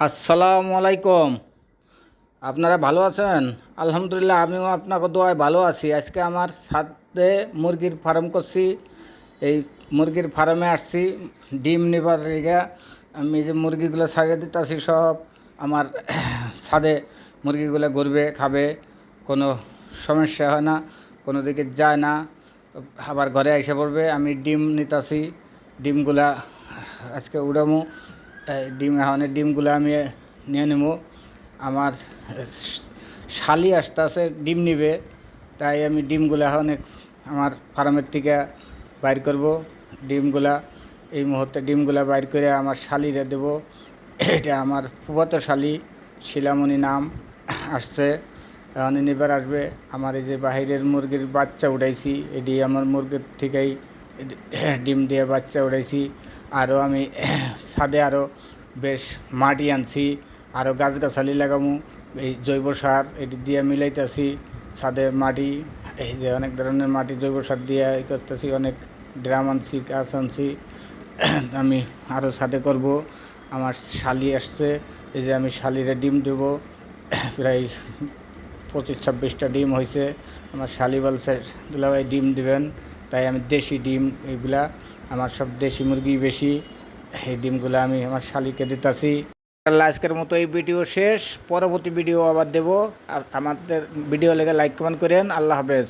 আসসালামু আলাইকুম। আপনারা ভালো আছেন? আলহামদুলিল্লাহ, আমিও আপনাকে দোয়ায় ভালো আছি। আজকে আমার ছাদে মুরগির ফার্ম করছি। এই মুরগির ফার্মে আসছি ডিম নিবার লিগে। আমি যে মুরগিগুলো ছাড়িয়ে দিতেছি সব আমার ছাদে মুরগিগুলো ঘুরবে, খাবে, কোনো সমস্যা হয় না, কোনো দিকে যায় না, আবার ঘরে এসে পড়বে। আমি ডিম নিতেছি, ডিমগুলা আজকে উড়ামো। ডিম এখন ডিমগুলো আমি নিয়ে নেবো। আমার শালি আসতে ডিম নিবে, তাই আমি ডিমগুলো এখন আমার ফার্মের থেকে বাইর করব। ডিমগুলা এই মুহূর্তে ডিমগুলা বাইর করে আমার শালিরে দেবো। এটা আমার ফুফাতো শালি, শিলামণি নাম, আসছে, এখন নিবার আসবে। আমার এই যে বাহিরের মুরগির বাচ্চা উঠাইছি, এটি আমার মুরগির থেকেই ডিম দিয়ে বাচ্চা উঠাইছি। আরও আমি ছাদে আরও বেশ মাটি আনছি, আরও গাছগাছালি লাগামু। এই জৈব সার এটি দিয়ে মিলাইতেছি ছাদে মাটি। এই যে অনেক ধরনের মাটি জৈব সার দিয়ে করতেছি, অনেক ড্রাম আনছি, গাছ আনছি। আমি আরও ছাদে করব। আমার শালি আসছে, এই যে আমি শালিরে ডিম দেব। প্রায় 25-26টা ডিম হয়েছে। আমার শালি বলছে দুলাভাই ডিম দিবেন, তাই আমি দেশি ডিম, এগুলা আমার সব দেশি মুরগি বেশি, এই ডিমগুলো আমি আমার শালিকে দিতেছি। আজকের মতো এই ভিডিও শেষ, পরবর্তী ভিডিও আবার দেব। আমাদের ভিডিও লেগে লাইক কমেন্ট করেন। আল্লাহ হাফেজ।